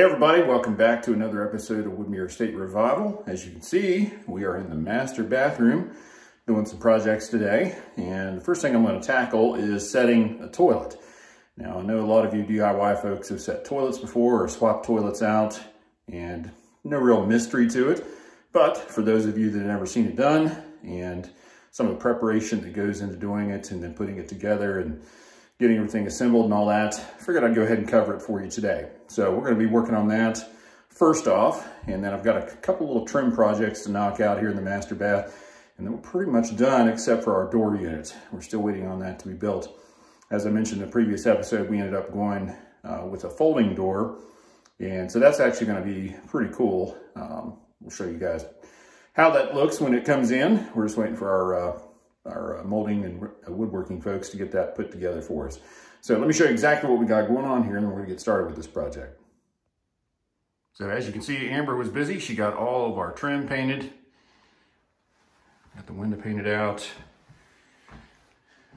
everybody, welcome back to another episode of Woodmere State Revival. As you can see, we are in the master bathroom doing some projects today. And the first thing I'm going to tackle is setting a toilet. Now, I know a lot of you DIY folks have set toilets before or swapped toilets out, and no real mystery to it. But for those of you that have never seen it done and some of the preparation that goes into doing it and then putting it together and getting everything assembled and all that, I figured I'd go ahead and cover it for you today. So we're going to be working on that first off, and then I've got a couple little trim projects to knock out here in the master bath, and then we're pretty much done except for our door unit. We're still waiting on that to be built. As I mentioned in the previous episode, we ended up going with a folding door, and so that's actually going to be pretty cool. We'll show you guys how that looks when it comes in. We're just waiting for our molding and woodworking folks to get that put together for us. So let me show you exactly what we got going on here, and then we're gonna get started with this project. So as you can see, Amber was busy. She got all of our trim painted. Got the window painted out,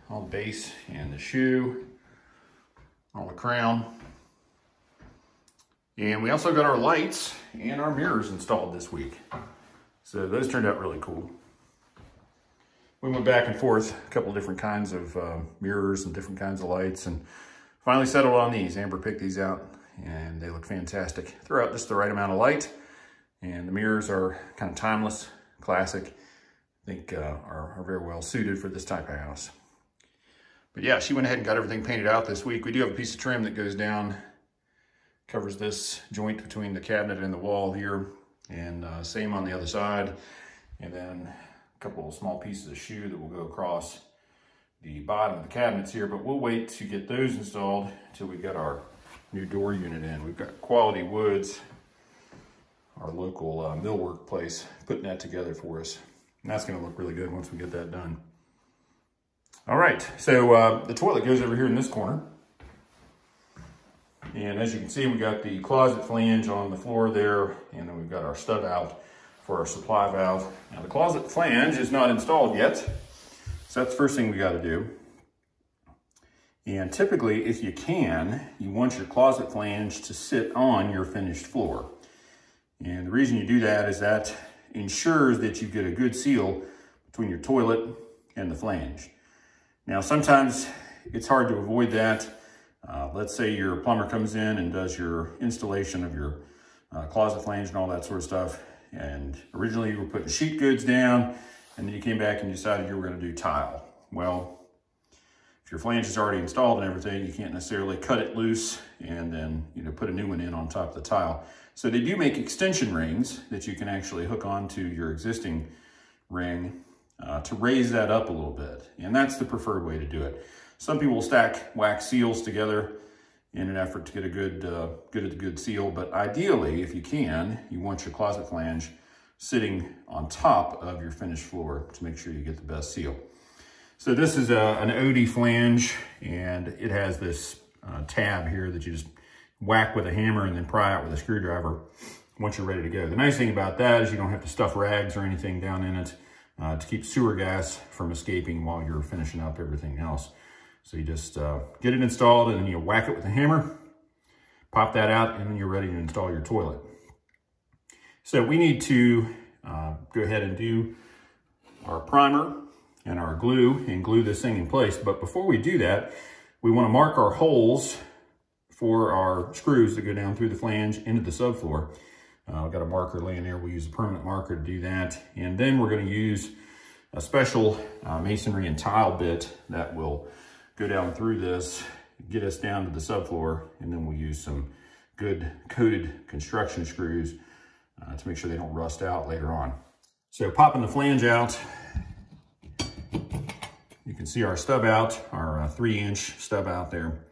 all the base and the shoe, all the crown. And we also got our lights and our mirrors installed this week. So those turned out really cool. We went back and forth, a couple of different kinds of mirrors and different kinds of lights, and finally settled on these. Amber picked these out, and they look fantastic. Throw out just the right amount of light, and the mirrors are kind of timeless, classic. I think are very well suited for this type of house. But yeah, she went ahead and got everything painted out this week. We do have a piece of trim that goes down, covers this joint between the cabinet and the wall here, and same on the other side. And then couple of small pieces of shoe that will go across the bottom of the cabinets here, but we'll wait to get those installed until we get our new door unit in. We've got Quality Woods, our local millwork place, putting that together for us. And that's gonna look really good once we get that done. All right, so the toilet goes over here in this corner. And as you can see, we got the closet flange on the floor there, and then we've got our stub out for our supply valve. Now the closet flange is not installed yet, so that's the first thing we got to do. And typically, if you can, you want your closet flange to sit on your finished floor. And the reason you do that is that ensures that you get a good seal between your toilet and the flange. Now sometimes it's hard to avoid that. Let's say your plumber comes in and does your installation of your closet flange and all that sort of stuff. And originally you were putting sheet goods down, and then you came back and you decided you were going to do tile. Well, if your flange is already installed and everything, you can't necessarily cut it loose and then put a new one in on top of the tile. So they do make extension rings that you can actually hook onto your existing ring to raise that up a little bit. And that's the preferred way to do it. Some people will stack wax seals together in an effort to get a good seal. But ideally, if you can, you want your closet flange sitting on top of your finished floor to make sure you get the best seal. So this is an OD flange, and it has this tab here that you just whack with a hammer and then pry out with a screwdriver once you're ready to go. The nice thing about that is you don't have to stuff rags or anything down in it to keep sewer gas from escaping while you're finishing up everything else. So you just get it installed, and then you whack it with a hammer, pop that out, and then you're ready to install your toilet. So we need to go ahead and do our primer and our glue and glue this thing in place. But before we do that, we want to mark our holes for our screws that go down through the flange into the subfloor. I've got a marker laying there. We'll use a permanent marker to do that. And then we're going to use a special masonry and tile bit that will go down through this, get us down to the subfloor, and then we'll use some good coated construction screws to make sure they don't rust out later on. So popping the flange out, you can see our stub out, our 3-inch stub out there.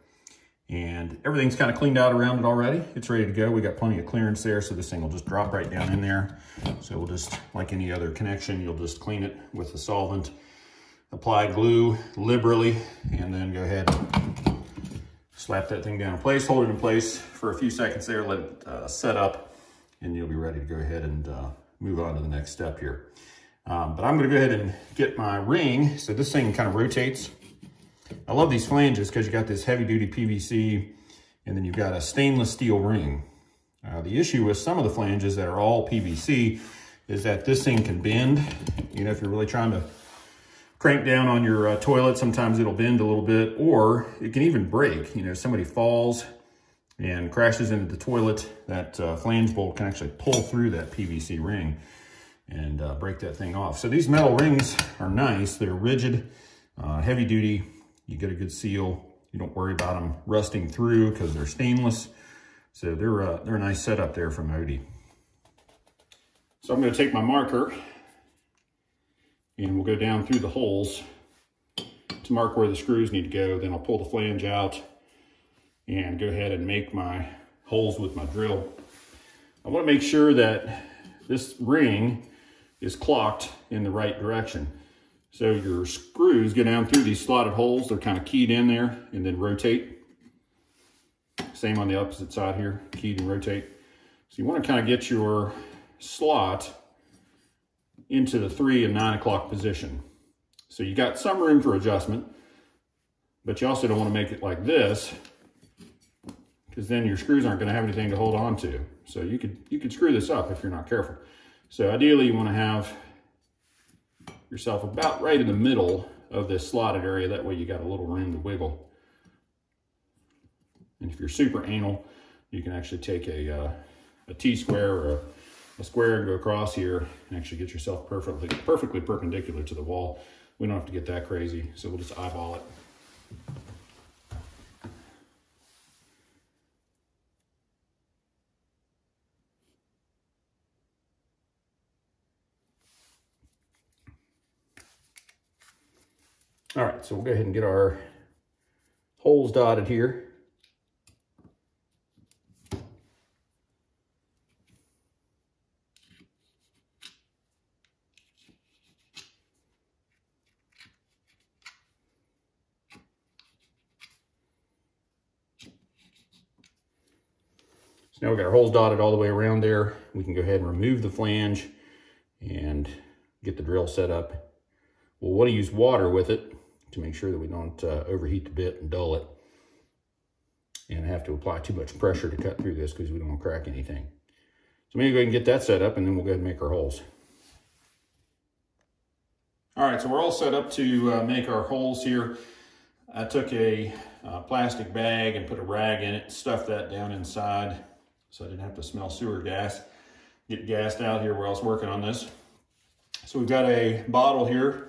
And everything's kind of cleaned out around it already. It's ready to go. We got plenty of clearance there, so this thing will just drop right down in there. So we'll just, like any other connection, you'll just clean it with the solvent. Apply glue liberally, and then go ahead and slap that thing down in place, hold it in place for a few seconds there, let it set up, and you'll be ready to go ahead and move on to the next step here. But I'm gonna go ahead and get my ring. So this thing kind of rotates. I love these flanges because you got this heavy duty PVC, and then you've got a stainless steel ring. The issue with some of the flanges that are all PVC is that this thing can bend. You know, if you're really trying to crank down on your toilet, sometimes it'll bend a little bit, or it can even break. You know, somebody falls and crashes into the toilet, that flange bolt can actually pull through that PVC ring and break that thing off. So these metal rings are nice. They're rigid, heavy duty. You get a good seal. You don't worry about them rusting through because they're stainless. So they're a nice setup there from Odie. So I'm going to take my marker and we'll go down through the holes to mark where the screws need to go. Then I'll pull the flange out and go ahead and make my holes with my drill. I want to make sure that this ring is clocked in the right direction. So your screws go down through these slotted holes. They're kind of keyed in there and then rotate. Same on the opposite side here, keyed and rotate. So you want to kind of get your slot into the 3 and 9 o'clock position. So you got some room for adjustment, but you also don't want to make it like this, because then your screws aren't going to have anything to hold on to. So you could screw this up if you're not careful. So ideally you want to have yourself about right in the middle of this slotted area. That way you got a little room to wiggle. And if you're super anal, you can actually take a T-square or a square and go across here and actually get yourself perfectly perpendicular to the wall. We don't have to get that crazy, so we'll just eyeball it. All right, so we'll go ahead and get our holes dotted here. So now we've got our holes dotted all the way around there. We can go ahead and remove the flange and get the drill set up. We'll want to use water with it to make sure that we don't overheat the bit and dull it and have to apply too much pressure to cut through this because we don't want to crack anything. So maybe go ahead and get that set up and then we'll go ahead and make our holes. All right, so we're all set up to make our holes here. I took a plastic bag and put a rag in it, stuffed that down inside so I didn't have to smell sewer gas, get gassed out here while I was working on this. So we've got a bottle here,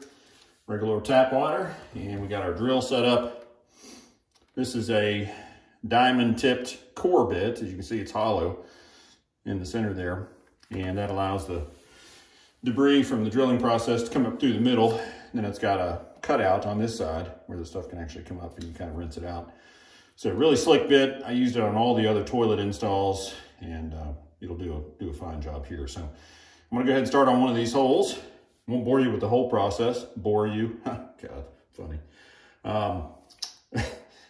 regular tap water, and we got our drill set up. This is a diamond tipped core bit. As you can see, it's hollow in the center there, and that allows the debris from the drilling process to come up through the middle. And then it's got a cutout on this side where the stuff can actually come up and you kind of rinse it out. So a really slick bit. I used it on all the other toilet installs, and it'll do a fine job here. So I'm gonna go ahead and start on one of these holes. I won't bore you with the whole process. Bore you? God, funny. I'll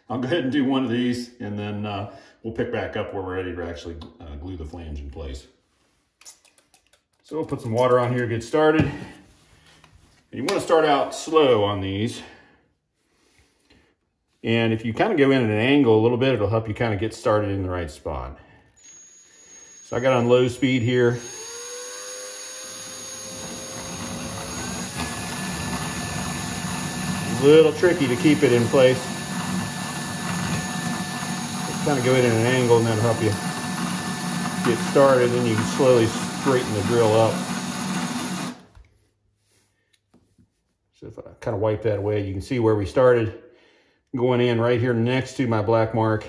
go ahead and do one of these, and then we'll pick back up where we're ready to actually glue the flange in place. So we'll put some water on here to get started. And you want to start out slow on these. And if you kind of go in at an angle a little bit, it'll help you kind of get started in the right spot. So I got on low speed here. A little tricky to keep it in place. Just kind of go in at an angle and that'll help you get started, and then you can slowly straighten the drill up. So if I kind of wipe that away, you can see where we started, going in right here next to my black mark.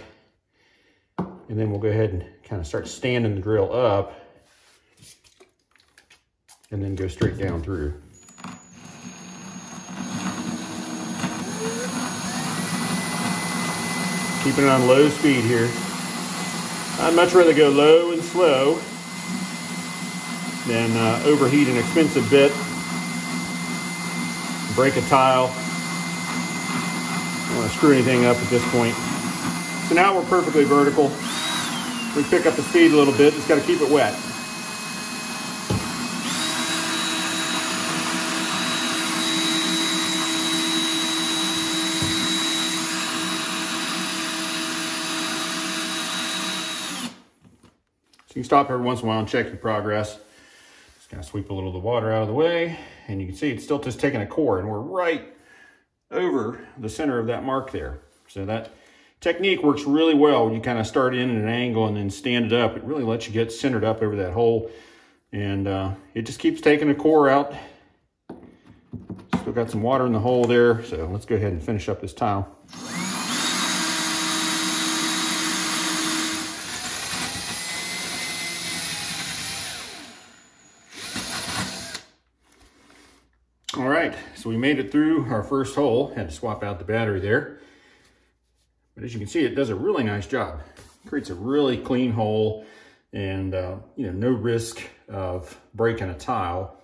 And then we'll go ahead and kind of start standing the drill up and then go straight down through. Keeping it on low speed here. I'd much rather go low and slow than overheat an expensive bit, break a tile. I don't want to screw anything up at this point. So now we're perfectly vertical. We pick up the speed a little bit, just got to keep it wet. stop every once in a while and check your progress. Just kind of sweep a little of the water out of the way, and you can see it's still just taking a core, and we're right over the center of that mark there. So that technique works really well when you kind of start in at an angle and then stand it up. It really lets you get centered up over that hole, and it just keeps taking a core out. Still got some water in the hole there, so let's go ahead and finish up this tile. All right, so we made it through our first hole. Had to swap out the battery there. But as you can see, it does a really nice job. It creates a really clean hole, and you know, no risk of breaking a tile,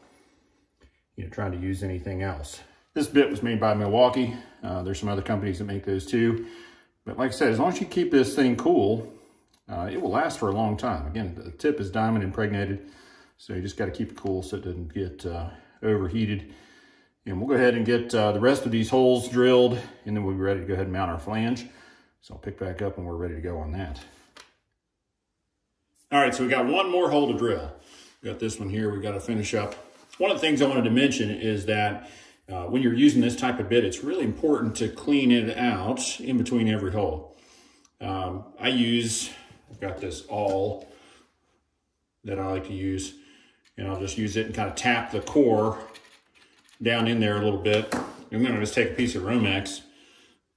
you know, trying to use anything else. This bit was made by Milwaukee. There's some other companies that make those too. But like I said, as long as you keep this thing cool, it will last for a long time. Again, the tip is diamond impregnated, so you just got to keep it cool so it doesn't get overheated. And we'll go ahead and get the rest of these holes drilled, and then we'll be ready to go ahead and mount our flange. So I'll pick back up when we're ready to go on that. All right, so we got one more hole to drill. We got this one here we got to finish up. One of the things I wanted to mention is that when you're using this type of bit, it's really important to clean it out in between every hole. I've got this awl that I like to use, and I'll just use it and kind of tap the core down in there a little bit. And then I'll just take a piece of Romex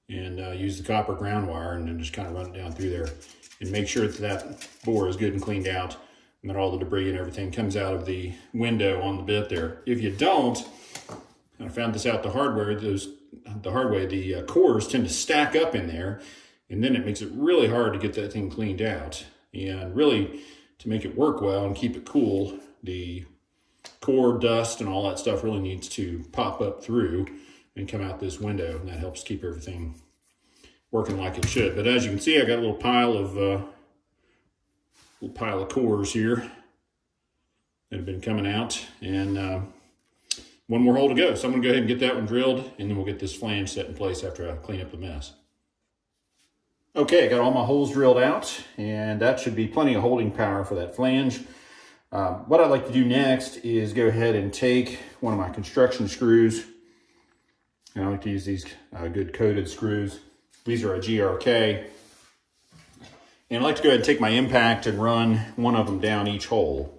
and use the copper ground wire and then just kind of run it down through there and make sure that bore is good and cleaned out and that all the debris and everything comes out of the window on the bit there. If you don't, and I found this out the hard way, the cores tend to stack up in there, and then it makes it really hard to get that thing cleaned out. And really, to make it work well and keep it cool, the core dust and all that stuff really needs to pop up through and come out this window, and that helps keep everything working like it should. But as you can see, I got a little pile of cores here that have been coming out, and one more hole to go. So I'm gonna go ahead and get that one drilled, and then we'll get this flange set in place after I clean up the mess. Okay, I got all my holes drilled out, and that should be plenty of holding power for that flange. What I'd like to do next is go ahead and take one of my construction screws. And I like to use these good coated screws. These are a GRK. And I like to go ahead and take my impact and run one of them down each hole.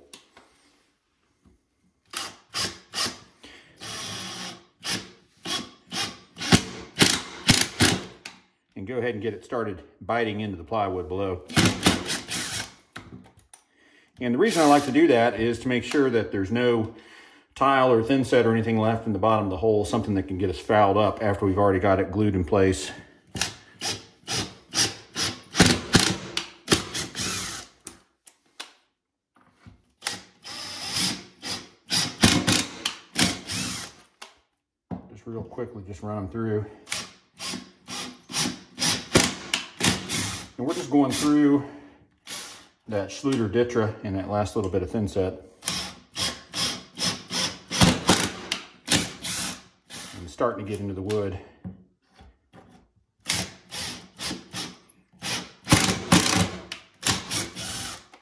And go ahead and get it started biting into the plywood below. And the reason I like to do that is to make sure that there's no tile or thin set or anything left in the bottom of the hole, something that can get us fouled up after we've already got it glued in place. Just real quickly, just run them through. And we're just going through that Schluter Ditra and that last little bit of thin set. And starting to get into the wood.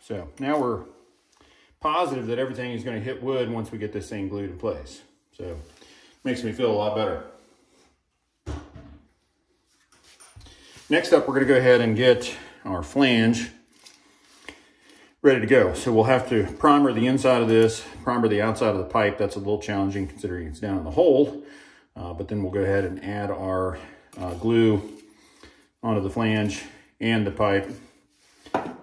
So now we're positive that everything is going to hit wood once we get this thing glued in place. So makes me feel a lot better. Next up, we're going to go ahead and get our flange ready to go. So we'll have to primer the inside of this, primer the outside of the pipe. That's a little challenging considering it's down in the hole. But then we'll go ahead and add our glue onto the flange and the pipe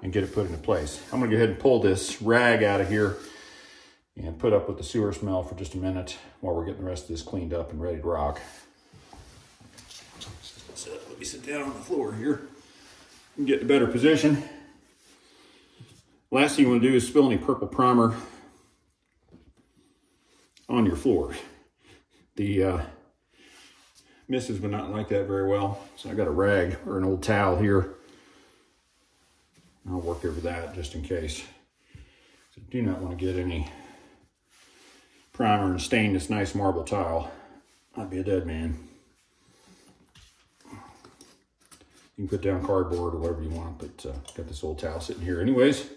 and get it put into place. I'm gonna go ahead and pull this rag out of here and put up with the sewer smell for just a minute while we're getting the rest of this cleaned up and ready to rock. So let me sit down on the floor here and get in a better position. Last thing you want to do is spill any purple primer on your floor. The missus would not like that very well, so I got a rag or an old towel here. I'll work over that just in case. So do not want to get any primer and stain this nice marble tile. I'd be a dead man. You can put down cardboard or whatever you want, but got this old towel sitting here anyways.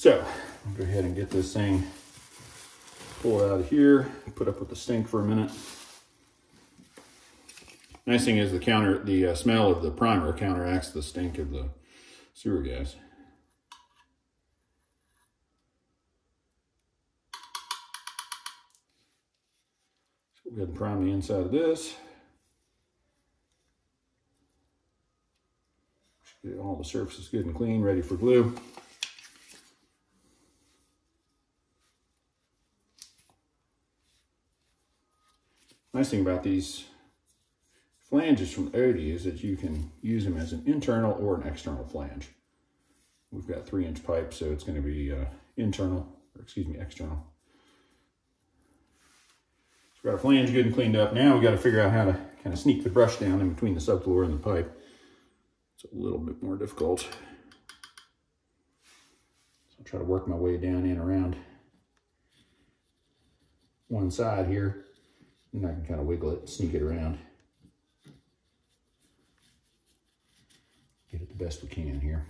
So I'll go ahead and get this thing pulled out of here, put up with the stink for a minute. Nice thing is the smell of the primer counteracts the stink of the sewer gas. So go ahead and prime the inside of this. Get all the surfaces good and clean, ready for glue. Nice thing about these flanges from Odie is that you can use them as an internal or an external flange. We've got 3-inch pipe, so it's going to be external. So we've got our flange good and cleaned up. Now we've got to figure out how to kind of sneak the brush down in between the subfloor and the pipe. It's a little bit more difficult. So I'll try to work my way down in around one side here, and I can kind of wiggle it, sneak it around. Get it the best we can here.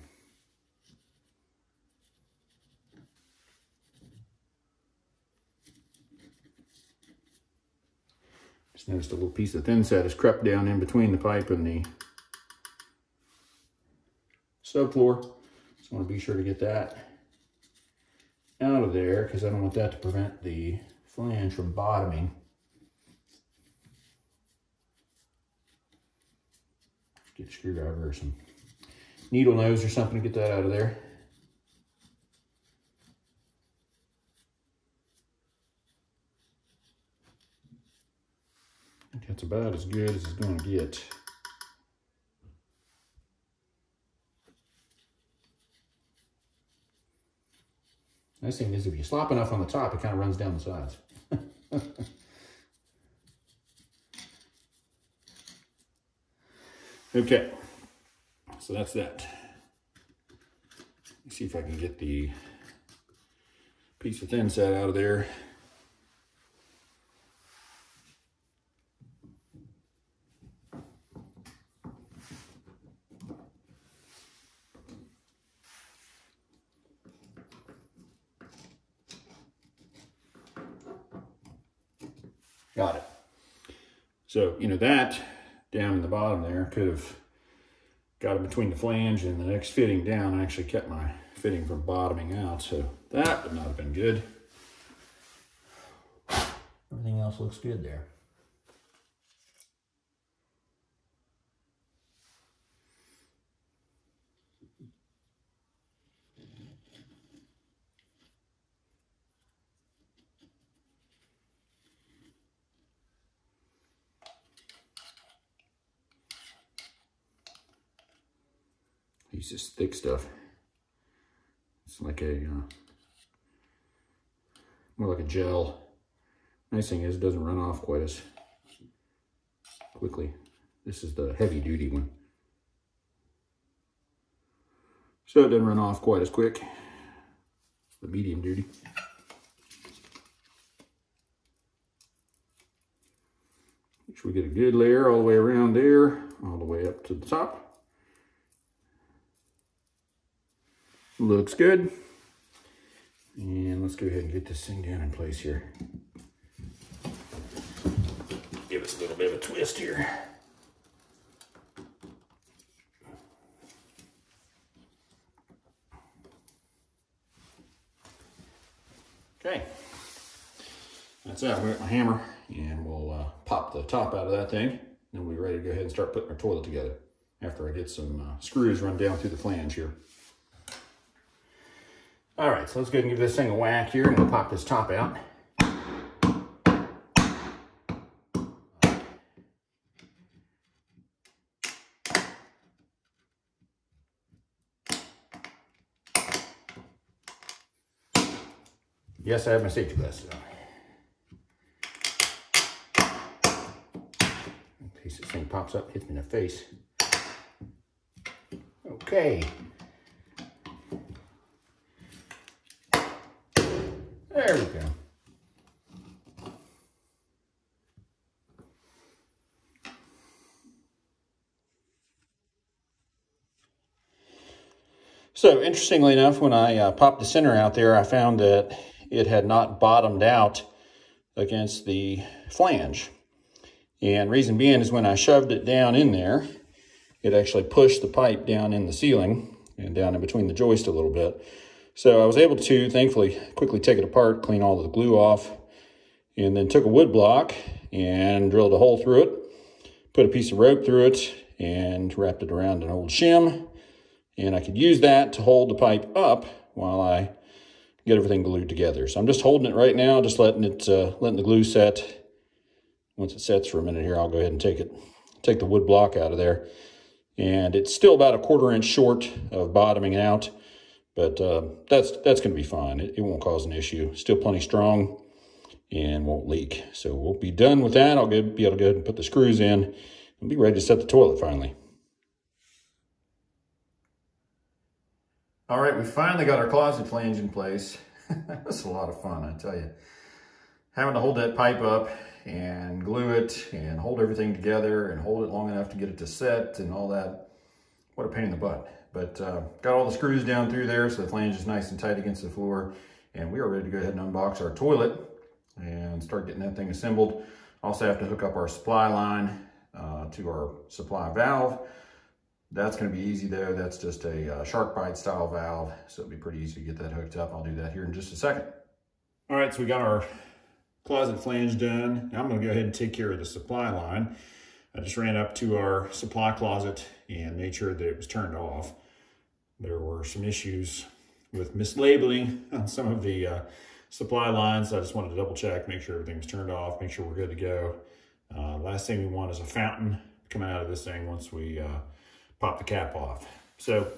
Just noticed a little piece of thin set has crept down in between the pipe and the subfloor. So I want to be sure to get that out of there because I don't want that to prevent the flange from bottoming. Get a screwdriver or some needle nose or something to get that out of there. I think that's about as good as it's going to get. Nice thing is if you slop enough on the top, it kind of runs down the sides. Okay, so that's that. Let's see if I can get the piece of thin set out of there. Got it. So, you know, that down in the bottom there could have got it between the flange and the next fitting down. I actually kept my fitting from bottoming out, so that would not have been good. Everything else looks good there. Use this thick stuff. It's like a, more like a gel. Nice thing is it doesn't run off quite as quickly. This is the heavy duty one. So it doesn't run off quite as quick. It's the medium duty. Make sure we get a good layer all the way around there, all the way up to the top. Looks good. And let's go ahead and get this thing down in place here. Give us a little bit of a twist here. Okay. That's it. I've got my hammer and we'll pop the top out of that thing. Then we'll be ready to go ahead and start putting our toilet together after I get some screws run down through the flange here. All right, so let's go ahead and give this thing a whack here and we'll pop this top out. Yes, I have my safety glasses on. In case this thing pops up, hits me in the face. Okay. There we go. So interestingly enough, when I popped the center out there, I found that it had not bottomed out against the flange. And reason being is when I shoved it down in there, it actually pushed the pipe down in the ceiling and down in between the joist a little bit. So I was able to, thankfully, quickly take it apart, clean all of the glue off, and then took a wood block and drilled a hole through it, put a piece of rope through it, and wrapped it around an old shim. And I could use that to hold the pipe up while I get everything glued together. So I'm just holding it right now, just letting the glue set. Once it sets for a minute here, I'll go ahead and take the wood block out of there. And it's still about a 1/4 inch short of bottoming out, but that's going to be fine. It won't cause an issue. Still plenty strong and won't leak. So we'll be done with that. I'll be able to go ahead and put the screws in and be ready to set the toilet finally. All right, we finally got our closet flange in place. That's a lot of fun, I tell you. Having to hold that pipe up and glue it and hold everything together and hold it long enough to get it to set and all that. What a pain in the butt. But got all the screws down through there so the flange is nice and tight against the floor. And we are ready to go ahead and unbox our toilet and start getting that thing assembled. Also have to hook up our supply line to our supply valve. That's going to be easy though. That's just a shark bite style valve, so it'll be pretty easy to get that hooked up. I'll do that here in just a second. All right, so we got our closet flange done. Now I'm going to go ahead and take care of the supply line. I just ran up to our supply closet and made sure that it was turned off. There were some issues with mislabeling on some of the supply lines. I just wanted to double check, make sure everything's turned off, make sure we're good to go. Last thing we want is a fountain coming out of this thing once we pop the cap off. So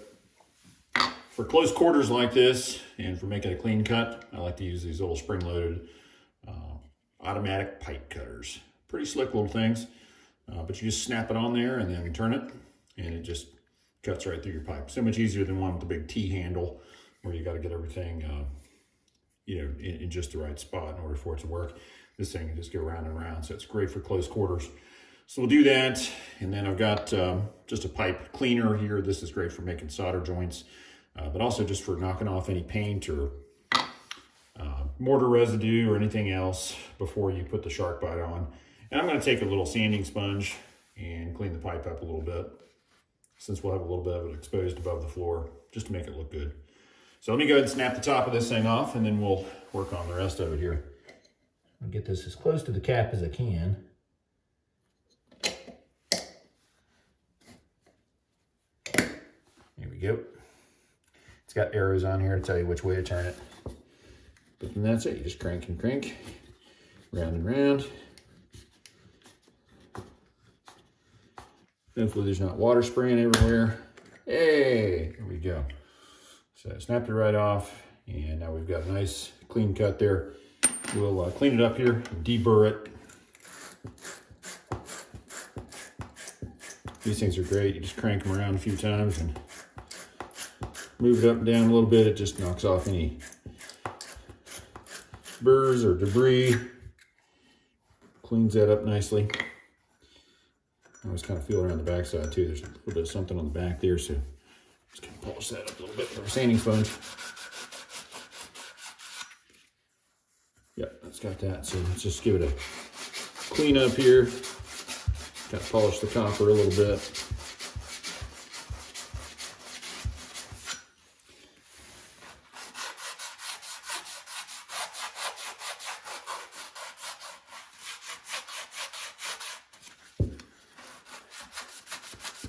for close quarters like this and for making a clean cut, I like to use these little spring-loaded automatic pipe cutters. Pretty slick little things, but you just snap it on there and then turn it and it just cuts right through your pipe. So much easier than one with the big T handle where you got to get everything in just the right spot in order for it to work. This thing can just go round and round, so it's great for close quarters. So we'll do that, and then I've got just a pipe cleaner here. This is great for making solder joints, but also just for knocking off any paint or mortar residue or anything else before you put the shark bite on. And I'm going to take a little sanding sponge and clean the pipe up a little bit, since we'll have a little bit of it exposed above the floor, just to make it look good. So let me go ahead and snap the top of this thing off, and then we'll work on the rest of it here. I'll get this as close to the cap as I can. Here we go. It's got arrows on here to tell you which way to turn it. But then that's it. You just crank and crank, round and round. Hopefully there's not water spraying everywhere. Hey, here we go. So I snapped it right off, and now we've got a nice clean cut there. We'll clean it up here, deburr it. These things are great. You just crank them around a few times and move it up and down a little bit. It just knocks off any burrs or debris. Cleans that up nicely. I always kind of feel around the backside too. There's a little bit of something on the back there, so just kind of polish that up a little bit with a sanding sponge. Yep, that's got that. So let's just give it a clean up here. Kind of polish the copper a little bit.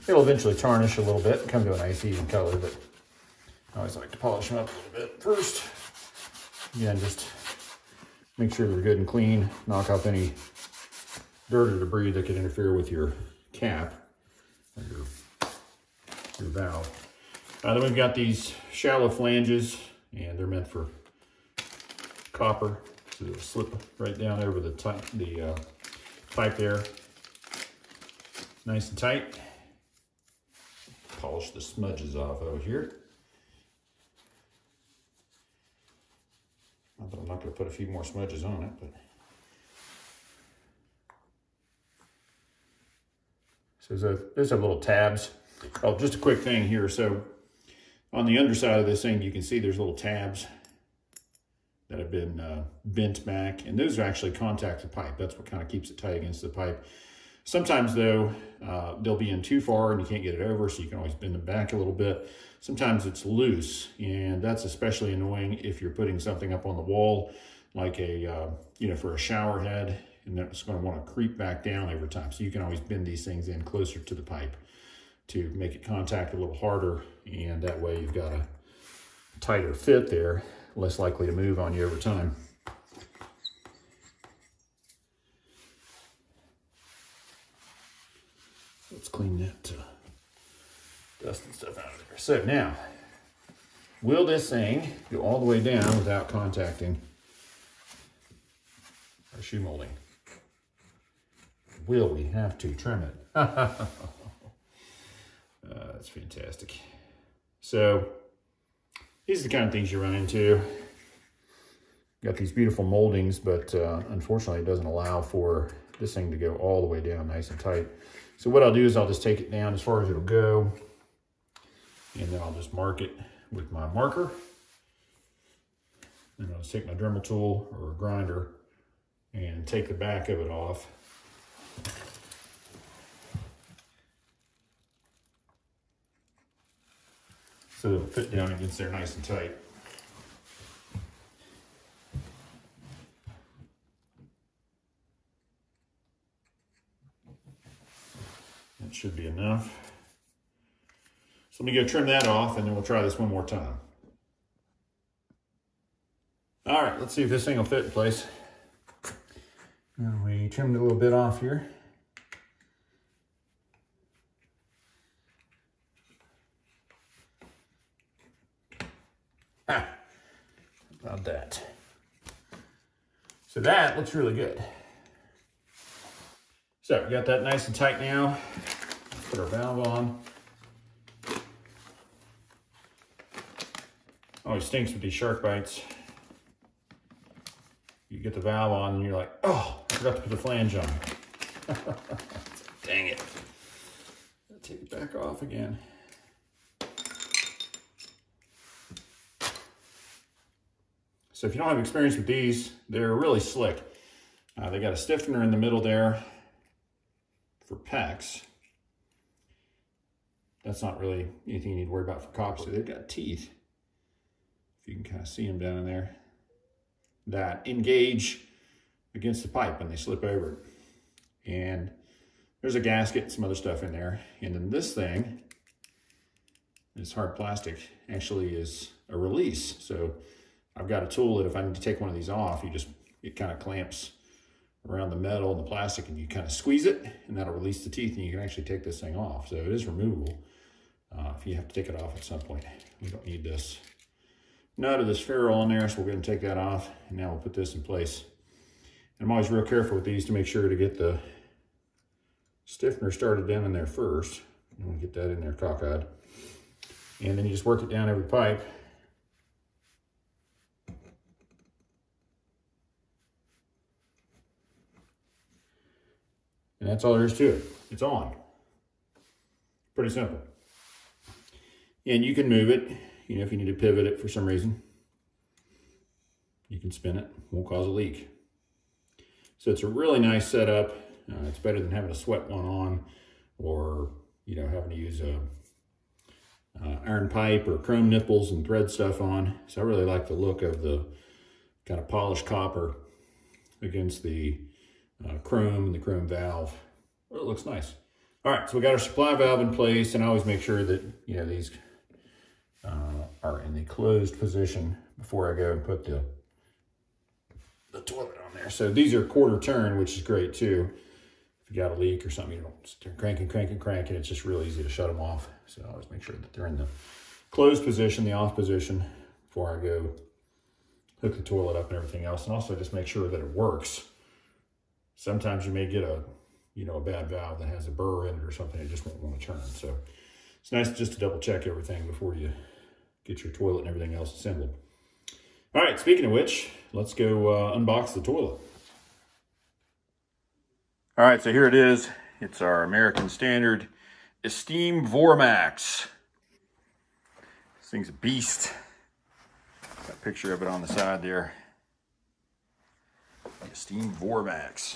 It'll eventually tarnish a little bit and come to a nice even color, but I always like to polish them up a little bit first. Again, just make sure they're good and clean. Knock off any dirt or debris that could interfere with your cap or your valve. Then we've got these shallow flanges, and they're meant for copper, so they'll slip right down over the pipe there, nice and tight. Polish the smudges off over here. Not that I'm not going to put a few more smudges on it, but so there's a little tabs. Oh, just a quick thing here. So On the underside of this thing, you can see there's little tabs that have been bent back, and those actually contact the pipe. That's what kind of keeps it tight against the pipe. Sometimes though, they'll be in too far and you can't get it over, so you can always bend them back a little bit. Sometimes it's loose, and that's especially annoying if you're putting something up on the wall, like a, for a shower head, and it's going to want to creep back down over time. So you can always bend these things in closer to the pipe to make it contact a little harder, and that way you've got a tighter fit there, less likely to move on you over time. Let's clean that dust and stuff out of there. So now, will this thing go all the way down without contacting our shoe molding? Will we have to trim it? That's fantastic. So these are the kind of things you run into. Got these beautiful moldings, but unfortunately it doesn't allow for this thing to go all the way down nice and tight. So what I'll do is I'll just take it down as far as it'll go, and then I'll just mark it with my marker. And I'll just take my Dremel tool or a grinder and take the back of it off. So it'll fit down against there nice and tight. That should be enough. So let me go trim that off, and then we'll try this one more time. All right, let's see if this thing will fit in place. And we trimmed a little bit off here. Ah, about that. So that looks really good. So we got that nice and tight now. Let's put our valve on. Always stinks with these shark bites. You get the valve on and you're like, oh, I forgot to put the flange on. Dang it. I'll take it back off again. So if you don't have experience with these, they're really slick. They got a stiffener in the middle there for pecs. That's not really anything you need to worry about for cocks. So they've got teeth, if you can kind of see them down in there, that engage against the pipe when they slip over it. And there's a gasket and some other stuff in there. And then this thing, this hard plastic, actually is a release. So I've got a tool that if I need to take one of these off, it kind of clamps around the metal and the plastic, and you kind of squeeze it, and that'll release the teeth, and you can actually take this thing off. So it is removable if you have to take it off at some point. We don't need this nut of this ferrule on there, so we're going to take that off, and now we'll put this in place. And I'm always real careful with these to make sure to get the stiffener started down in there first. You want to get that in there cockeyed. And then you just work it down every pipe. And that's all there is to it. It's on. Pretty simple. And you can move it, if you need to pivot it for some reason. You can spin it, won't cause a leak. So it's a really nice setup. It's better than having to sweat one on, or having to use a iron pipe or chrome nipples and thread stuff on. So I really like the look of the kind of polished copper against the chrome and the chrome valve. Well, it looks nice. All right, so we got our supply valve in place, and I always make sure that these are in the closed position before I go and put the toilet on there. So these are quarter turn, which is great too. If you got a leak or something, you don't sit there cranking. It's just real easy to shut them off. So I always make sure that they're in the closed position, the off position, before I go hook the toilet up and everything else. And also just make sure that it works. Sometimes you may get a bad valve that has a burr in it or something. It just won't want to turn. So it's nice just to double check everything before you get your toilet and everything else assembled. All right, speaking of which, let's go unbox the toilet. All right, so here it is. It's our American Standard Esteem Vormax. thing's a beast. Got a picture of it on the side there. The steam Vormax.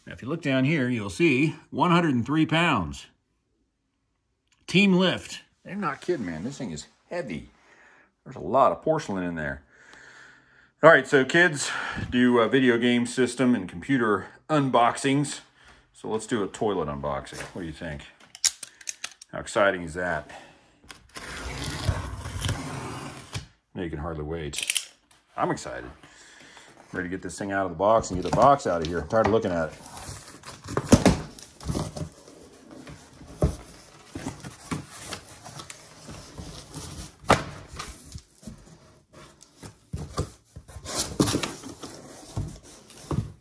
Now, if you look down here, you'll see 103 pounds. Team lift. They're not kidding, man. This thing is heavy. There's a lot of porcelain in there. All right, so kids do video game system and computer unboxings. So let's do a toilet unboxing. What do you think? How exciting is that? Now you can hardly wait. I'm excited. I'm ready to get this thing out of the box and get the box out of here. I'm tired of looking at it.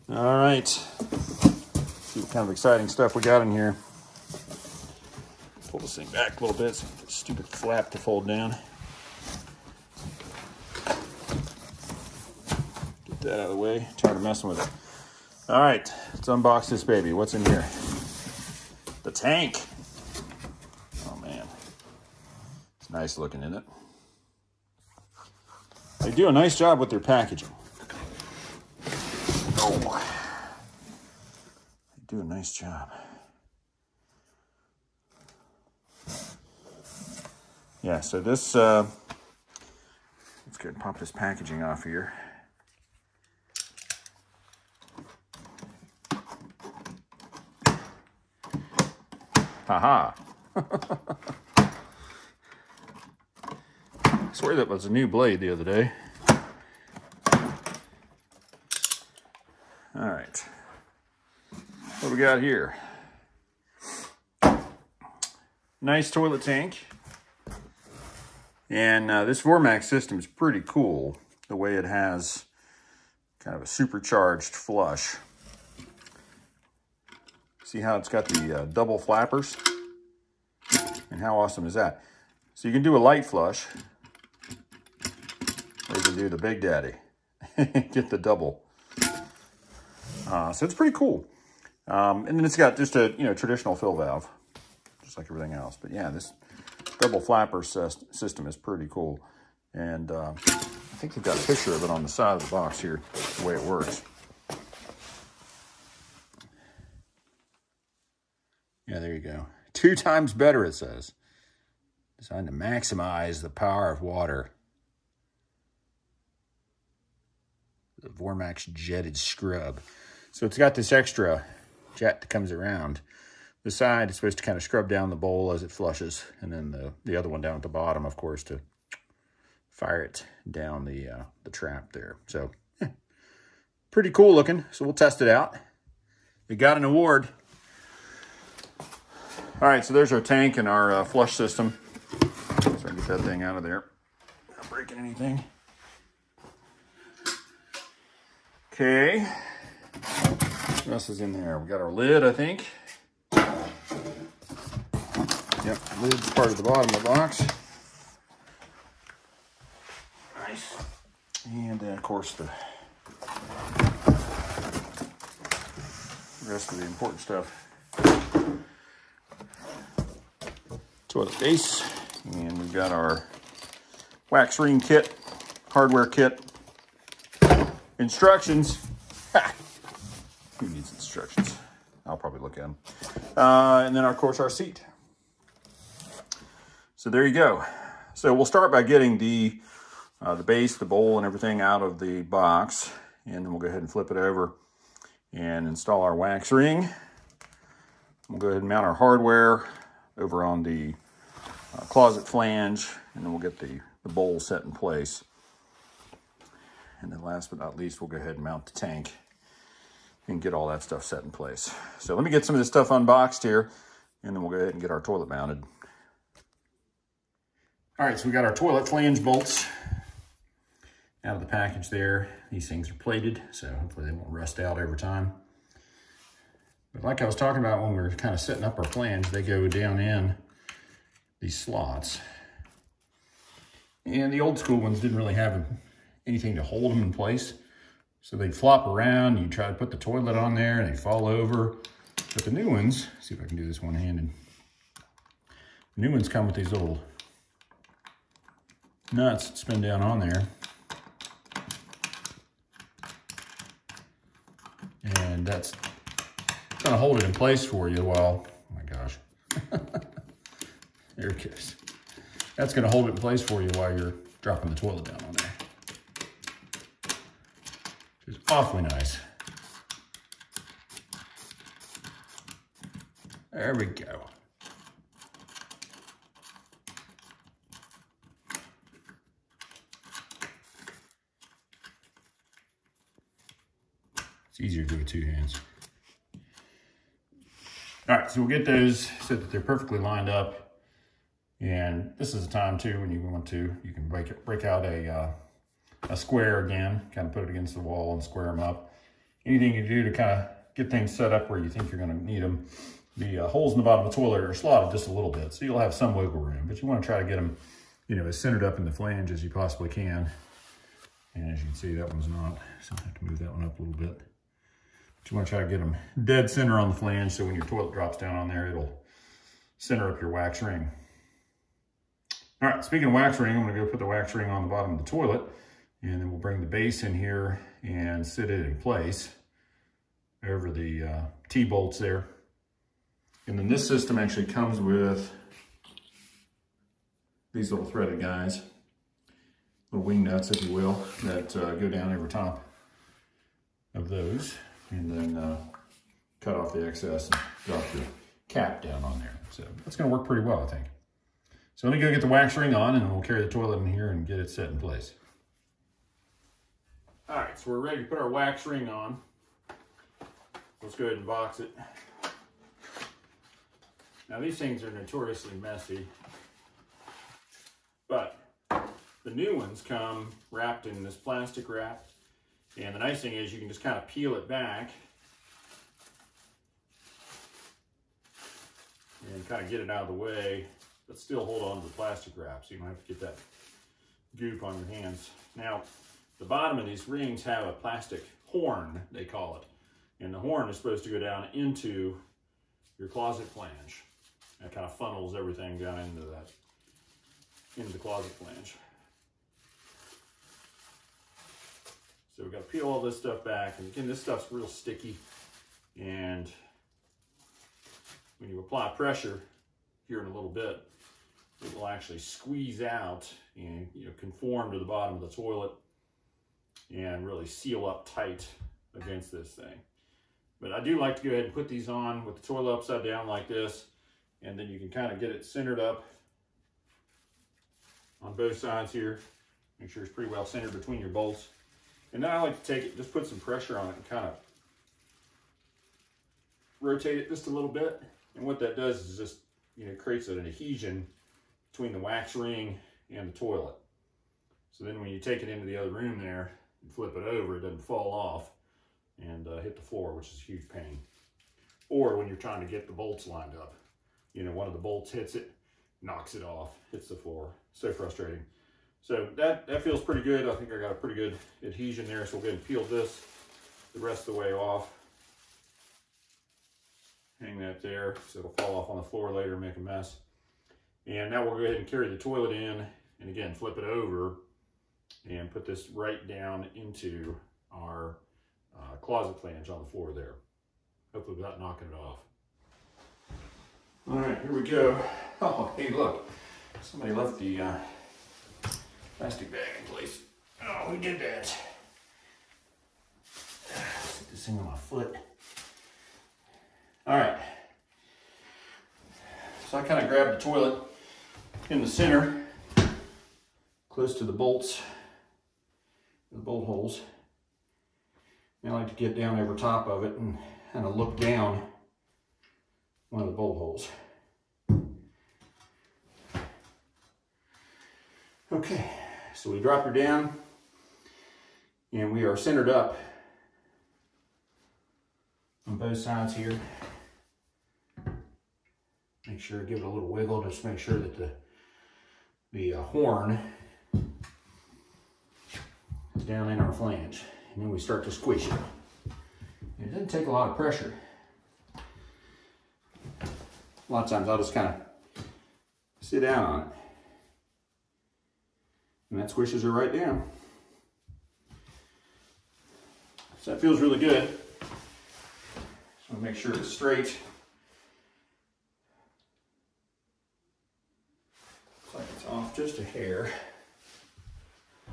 All right, see what kind of exciting stuff we got in here. Pull this thing back a little bit so the stupid flap to fold down. Get that out of the way, tired of messing with it. All right, let's unbox this baby. What's in here? The tank. Oh man, it's nice looking, isn't it? They do a nice job with their packaging. Oh, they do a nice job. Yeah, so this, let's go and pop this packaging off here. Haha. I swear that was a new blade the other day. All right, what do we got here? Nice toilet tank. And this Vormax system is pretty cool, the way it has kind of a supercharged flush. See how it's got the double flappers? And how awesome is that? So you can do a light flush, or you can do the Big Daddy. Get the double. So it's pretty cool. And then it's got just a traditional fill valve, just like everything else. But yeah, this double flapper system is pretty cool. And I think they've got a picture of it on the side of the box here, the way it works. Yeah, there you go. 2 times better, it says. Designed to maximize the power of water. The Vormax jetted scrub. So it's got this extra jet that comes around the side. It's supposed to kind of scrub down the bowl as it flushes. And then the other one down at the bottom, of course, to fire it down the trap there. So, pretty cool looking. So we'll test it out. It got an award. All right, so there's our tank and our flush system. So I can get that thing out of there. Not breaking anything. Okay. What else is in there? We got our lid, I think. Yep, lid's part of the bottom of the box. Nice. And of course the rest of the important stuff. Toilet base, and we've got our wax ring kit, hardware kit, instructions. Ha! Who needs instructions? I'll probably look at them. And then of course our seat. So there you go. So we'll start by getting the base, the bowl, and everything out of the box, and then we'll go ahead and flip it over and install our wax ring. We'll go ahead and mount our hardware over on the closet flange, and then we'll get the bowl set in place. And then last but not least, we'll go ahead and mount the tank and get all that stuff set in place. So let me get some of this stuff unboxed here, and then we'll go ahead and get our toilet mounted. All right, so we got our toilet flange bolts out of the package there. These things are plated, so hopefully they won't rust out over time. But like I was talking about when we were kind of setting up our flange, they go down in these slots. And the old school ones didn't really have anything to hold them in place. So they'd flop around, you try to put the toilet on there and they'd fall over. But the new ones, see if I can do this one-handed. The new ones come with these little nuts that spin down on there. And that's gonna hold it in place for you while, oh my gosh. There it goes. That's gonna hold it in place for you while you're dropping the toilet down on there. Which is awfully nice. There we go. It's easier to do with 2 hands. All right, so we'll get those so that they're perfectly lined up. And this is a time too when you want to, you can break out a square again, kind of put it against the wall and square them up. Anything you do to kind of get things set up where you think you're gonna need them. The holes in the bottom of the toilet are slotted just a little bit, so you'll have some wiggle room, but you want to try to get them, you know, as centered up in the flange as you possibly can. And as you can see, that one's not, so I have to move that one up a little bit. But you want to try to get them dead center on the flange, so when your toilet drops down on there, it'll center up your wax ring. All right, speaking of wax ring, I'm going to go put the wax ring on the bottom of the toilet, and then we'll bring the base in here and sit it in place over the T-bolts there. And then this system actually comes with these little threaded guys, little wing nuts, if you will, that go down over top of those, and then cut off the excess and drop your cap down on there. So that's gonna work pretty well, I think. So let me go get the wax ring on, and we'll carry the toilet in here and get it set in place. All right, so we're ready to put our wax ring on. Let's go ahead and box it. Now these things are notoriously messy, but the new ones come wrapped in this plastic wrap. And the nice thing is you can just kind of peel it back and kind of get it out of the way, but still hold on to the plastic wrap so you don't have to get that goop on your hands. Now, the bottom of these rings have a plastic horn, they call it. And the horn is supposed to go down into your closet flange. That kind of funnels everything down into the closet flange. So we've got to peel all this stuff back. And again, this stuff's real sticky. And when you apply pressure here in a little bit, it will actually squeeze out and, you know, conform to the bottom of the toilet and really seal up tight against this thing. But I do like to go ahead and put these on with the toilet upside down like this. And then you can kind of get it centered up on both sides here. Make sure it's pretty well centered between your bolts. And then I like to take it, just put some pressure on it and kind of rotate it just a little bit. And what that does is just, you know, creates an adhesion between the wax ring and the toilet. So then when you take it into the other room there and flip it over, it doesn't fall off and hit the floor, which is a huge pain. Or when you're trying to get the bolts lined up. You know, one of the bolts hits it, knocks it off, hits the floor. So frustrating. So that feels pretty good. I think I got a pretty good adhesion there. So we'll go ahead and peel this the rest of the way off. Hang that there so it'll fall off on the floor later and make a mess. And now we'll go ahead and carry the toilet in and again, flip it over and put this right down into our closet flange on the floor there. Hopefully without knocking it off. All right, here we go. Oh, hey, look. Somebody left the plastic bag in place. Oh, who did that? Stick this thing on my foot. All right. So I kind of grabbed the toilet in the center, close to the bolts, the bolt holes. And I like to get down over top of it and kind of look down one of the bolt holes. Okay, so we drop her down and we are centered up on both sides here. Make sure to give it a little wiggle, just make sure that the horn is down in our flange. And then we start to squish it. And it doesn't take a lot of pressure. A lot of times I'll just kind of sit down on it. And that squishes her right down. So that feels really good. Just want to make sure it's straight. Looks like it's off just a hair. So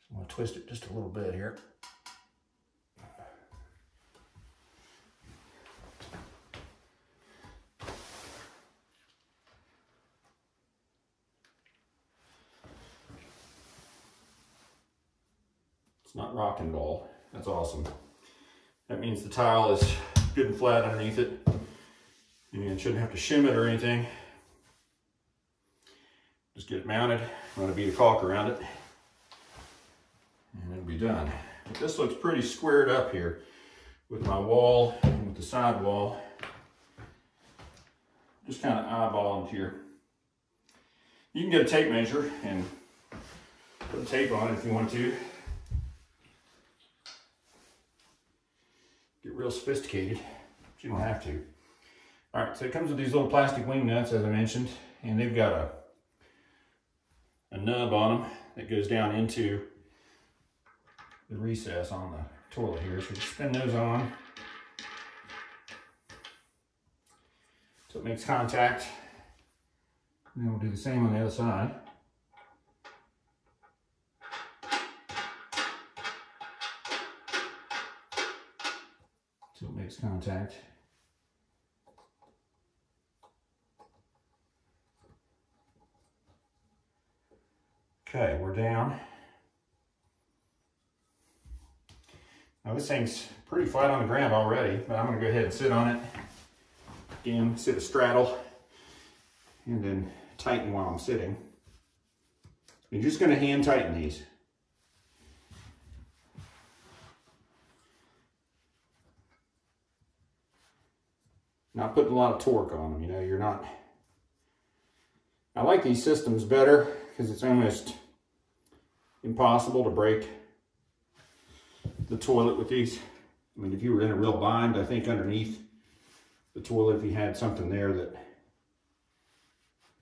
I'm going to twist it just a little bit here. It's not rocking at all. That's awesome. That means the tile is good and flat underneath it. And you shouldn't have to shim it or anything. Just get it mounted. I'm going to beat a caulk around it. And it'll be done. But this looks pretty squared up here with my wall and with the side wall. Just kind of eyeballing here. You can get a tape measure and put a tape on it if you want to. Get real sophisticated, but you don't have to. All right, so it comes with these little plastic wing nuts, as I mentioned, and they've got a nub on them that goes down into the recess on the toilet here. So you spin those on so it makes contact. And then we'll do the same on the other side. So it makes contact. Okay, we're down. Now this thing's pretty flat on the ground already, but I'm gonna go ahead and sit on it. Again, sit a straddle, and then tighten while I'm sitting. You're just gonna hand tighten these. Not putting a lot of torque on them, you know, you're not. I like these systems better because it's almost impossible to break the toilet with these. I mean, if you were in a real bind, I think underneath the toilet, if you had something there that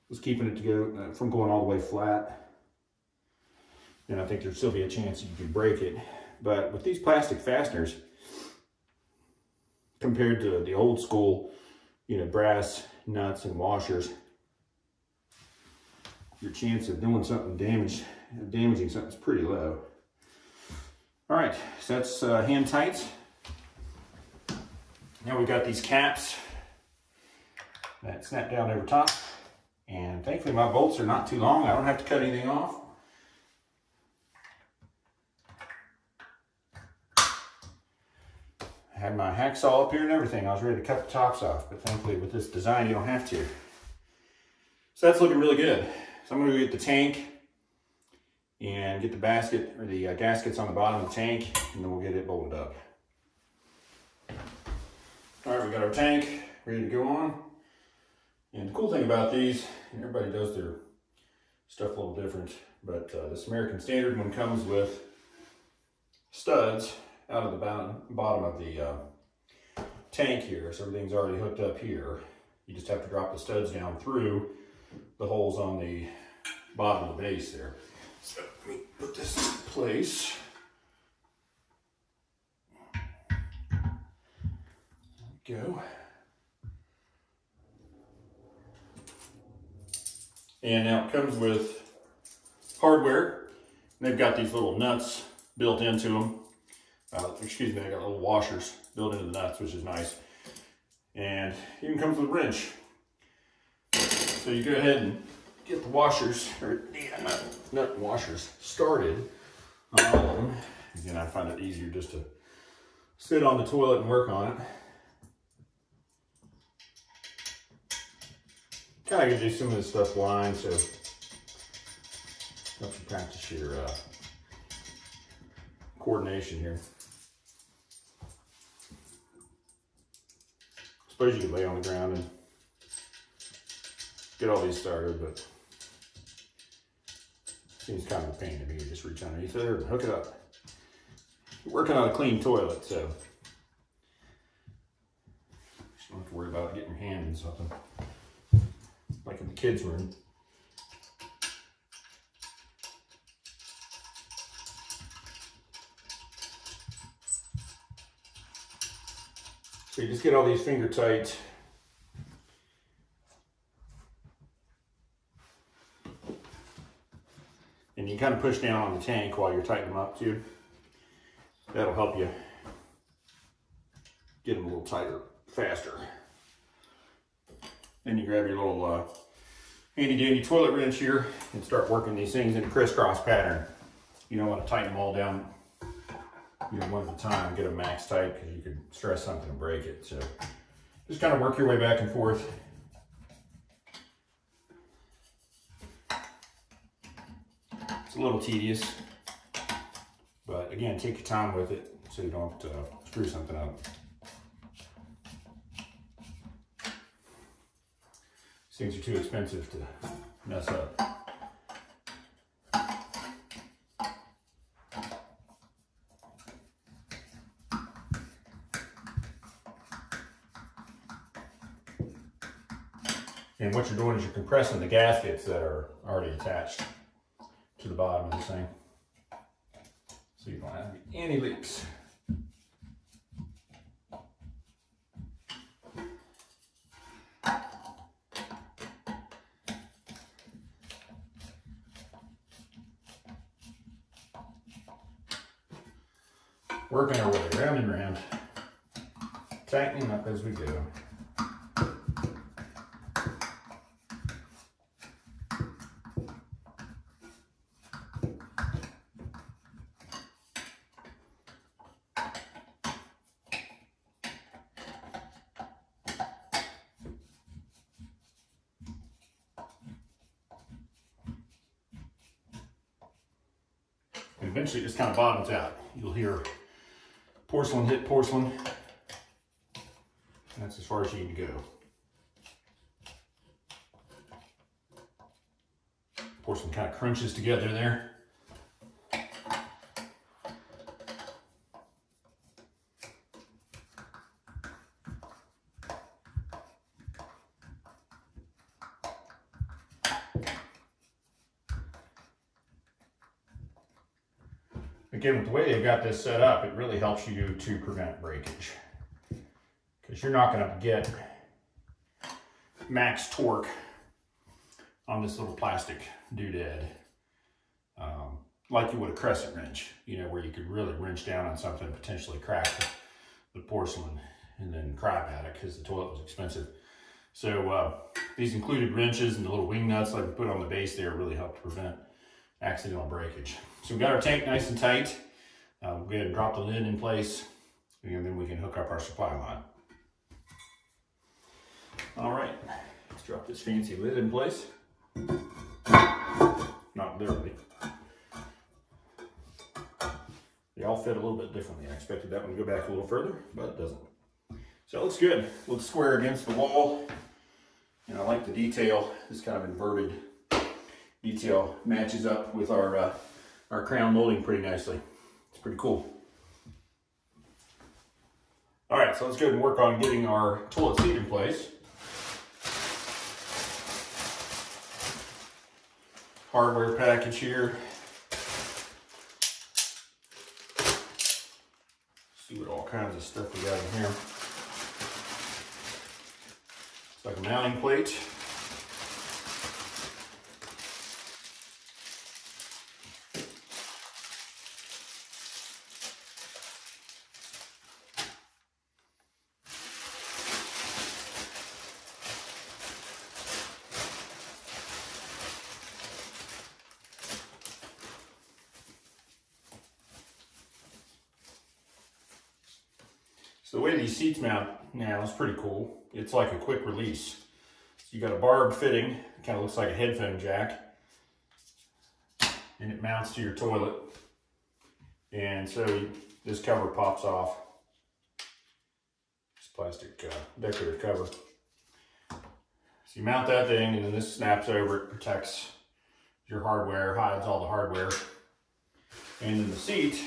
was keeping it to go from going all the way flat, then I think there'd still be a chance you could break it. But with these plastic fasteners, compared to the old school, you know, brass nuts and washers, your chance of doing something damaging something's pretty low. All right, so that's hand tights. Now we've got these caps that snap down over top. And thankfully my bolts are not too long. I don't have to cut anything off. I had my hacksaw up here and everything. I was ready to cut the tops off, but thankfully with this design, you don't have to. So that's looking really good. So I'm gonna go get the tank and get the basket or the gaskets on the bottom of the tank, and then we'll get it bolted up. All right, we got our tank ready to go on. And the cool thing about these, and everybody does their stuff a little different, but this American Standard one comes with studs out of the bottom of the tank here. So everything's already hooked up here. You just have to drop the studs down through the holes on the bottom of the base there. So let me put this in place. There we go. And now it comes with hardware. They've got these little nuts built into them. Excuse me, I got little washers built into the nuts, which is nice. And it even comes with a wrench. So you go ahead and get the washers, or nut washers started on all of them. Again, I find it easier just to sit on the toilet and work on it. Kind of gives you some of this stuff blind, so helps you practice your coordination here. Suppose you could lay on the ground and get all these started, but it seems kind of a pain to me to just reach underneath there and hook it up. You're working on a clean toilet, so just don't have to worry about getting your hand in something. Like in the kids' room. So you just get all these finger tight. And you kind of push down on the tank while you're tightening them up too. That'll help you get them a little tighter, faster. Then you grab your little handy dandy toilet wrench here and start working these things in a crisscross pattern. You don't want to tighten them all down, you know, one at a time, get them max tight because you could stress something and break it. So just kind of work your way back and forth. It's a little tedious, but again, take your time with it so you don't screw something up. These things are too expensive to mess up. And what you're doing is you're compressing the gaskets that are already attached to the bottom of this thing, so you don't have any leaks. Working our way round and round, tightening up as we go. And eventually it just kind of bottoms out. You'll hear porcelain hit porcelain. And that's as far as you need to go. Porcelain kind of crunches together there. Again, with the way they've got this set up, it really helps you to prevent breakage, because you're not going to get max torque on this little plastic doodad like you would a crescent wrench, you know, where you could really wrench down on something and potentially crack the porcelain and then cry about it because the toilet was expensive. So these included wrenches and the little wing nuts like we put on the base there really help to prevent accidental breakage. So we've got our tank nice and tight. We'll go ahead and drop the lid in place, and then we can hook up our supply line. All right, let's drop this fancy lid in place. Not literally. They all fit a little bit differently. I expected that one to go back a little further, but it doesn't. So it looks good. Looks square against the wall. And I like the detail. This kind of inverted detail matches up with our crown molding pretty nicely. It's pretty cool. All right, so let's go ahead and work on getting our toilet seat in place. Hardware package here. See what all kinds of stuff we got in here. It's like a mounting plate. So the way these seats mount now is pretty cool. It's like a quick release. So you got a barb fitting, kind of looks like a headphone jack, and it mounts to your toilet. And so this cover pops off. This plastic decorative cover. So you mount that thing, and then this snaps over. It protects your hardware, hides all the hardware. And then the seat,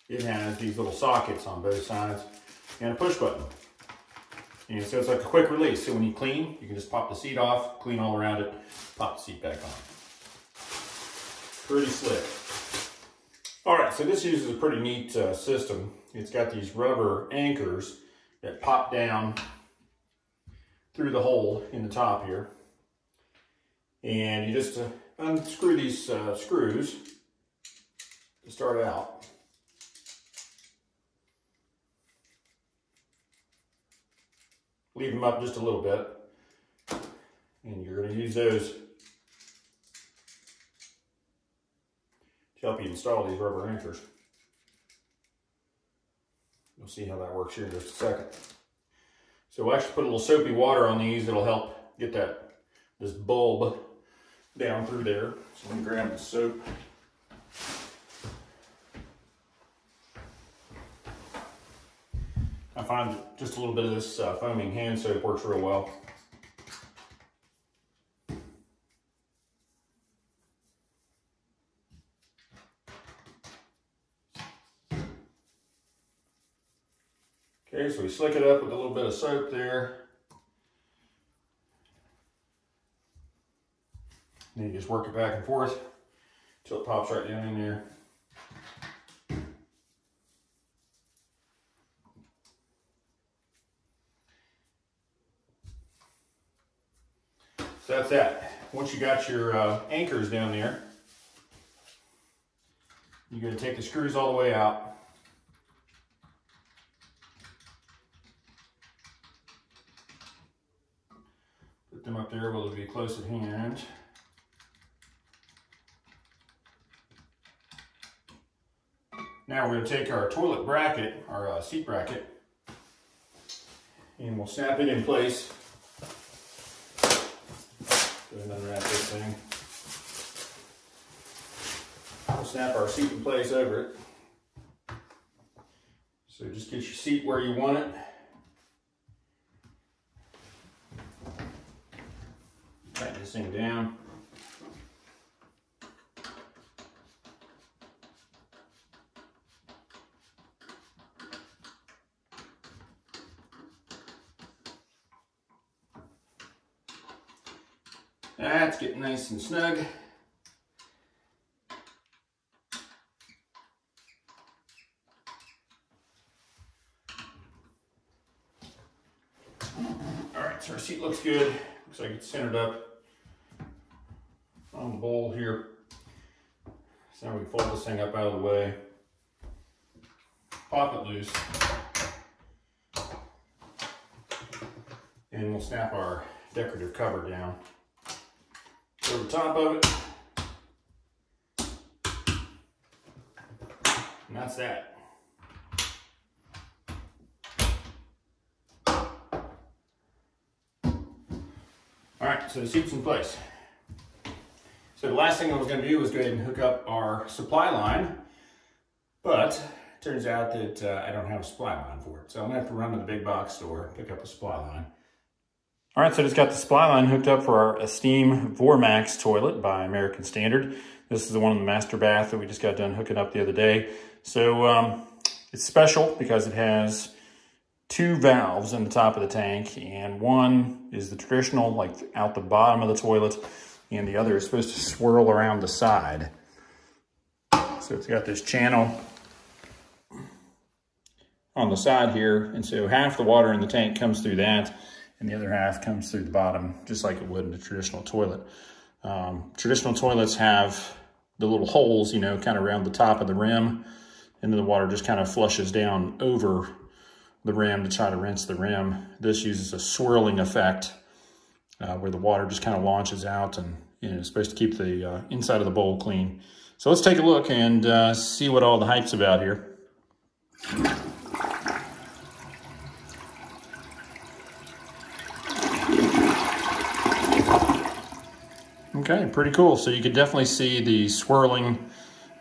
it has these little sockets on both sides and a push button. And so it's like a quick release. So when you clean, you can just pop the seat off, clean all around it, pop the seat back on. Pretty slick. All right, so this uses a pretty neat system. It's got these rubber anchors that pop down through the hole in the top here. And you just unscrew these screws to start out. Leave them up just a little bit. And you're going to use those to help you install these rubber anchors. You'll see how that works here in just a second. So we'll actually put a little soapy water on these. It'll help get this bulb down through there. So let me grab the soap. I find just a little bit of this foaming hand soap works real well. Okay, so we slick it up with a little bit of soap there. And you just work it back and forth until it pops right down in there. So that's that. Once you got your anchors down there, you're going to take the screws all the way out. Put them up there where they'll be close at hand. Now we're going to take our toilet bracket, our seat bracket, and we'll snap it in place. Go ahead and unwrap this thing. We'll snap our seat in place over it. So just get your seat where you want it. Tighten this thing down. That's getting nice and snug. All right, so our seat looks good. Looks like it's centered up on the bowl here. So now we can fold this thing up out of the way. Pop it loose. And we'll snap our decorative cover down over the top of it. And that's that. All right, so the seat's in place. So the last thing I was going to do was go ahead and hook up our supply line, but it turns out that I don't have a supply line for it. So I'm going to have to run to the big box store, pick up a supply line. All right, so I just got the supply line hooked up for our Esteem Vormax toilet by American Standard. This is the one in the master bath that we just got done hooking up the other day. So it's special because it has two valves in the top of the tank, and one is the traditional, like out the bottom of the toilet, and the other is supposed to swirl around the side. So it's got this channel on the side here, and so half the water in the tank comes through that, and the other half comes through the bottom, just like it would in a traditional toilet. Traditional toilets have the little holes, you know, kind of around the top of the rim, and then the water just kind of flushes down over the rim to try to rinse the rim. This uses a swirling effect where the water just kind of launches out, and it's supposed to keep the inside of the bowl clean. So let's take a look and see what all the hype's about here. Okay, pretty cool. So you could definitely see the swirling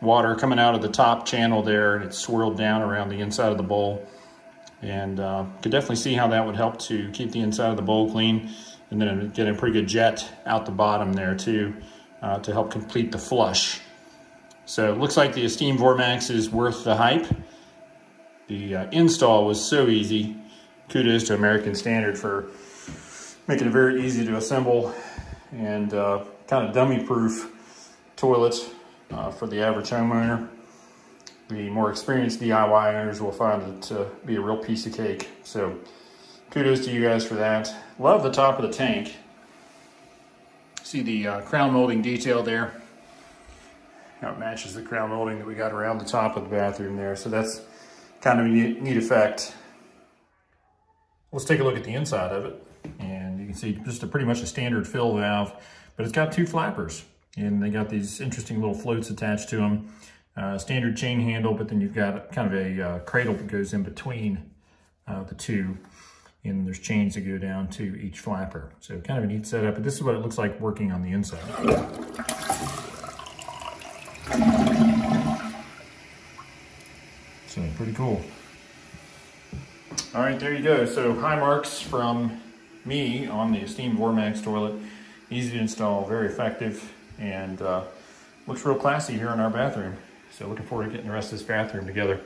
water coming out of the top channel there, and it's swirled down around the inside of the bowl. And could definitely see how that would help to keep the inside of the bowl clean, and then get a pretty good jet out the bottom there too, to help complete the flush. So it looks like the Esteem Vormax is worth the hype. The install was so easy. Kudos to American Standard for making it very easy to assemble and kind of dummy-proof toilet for the average homeowner. The more experienced DIY owners will find it to be a real piece of cake. So kudos to you guys for that. Love the top of the tank. See the crown molding detail there. How it matches the crown molding that we got around the top of the bathroom there. So that's kind of a neat effect. Let's take a look at the inside of it. And you can see just pretty much a standard fill valve, but it's got 2 flappers. And they got these interesting little floats attached to them. Standard chain handle, but then you've got kind of a cradle that goes in between the 2. And there's chains that go down to each flapper. So kind of a neat setup, but this is what it looks like working on the inside. So pretty cool. All right, there you go. So high marks from me on the Esteem Vormax toilet. Easy to install, very effective, and looks real classy here in our bathroom. So looking forward to getting the rest of this bathroom together.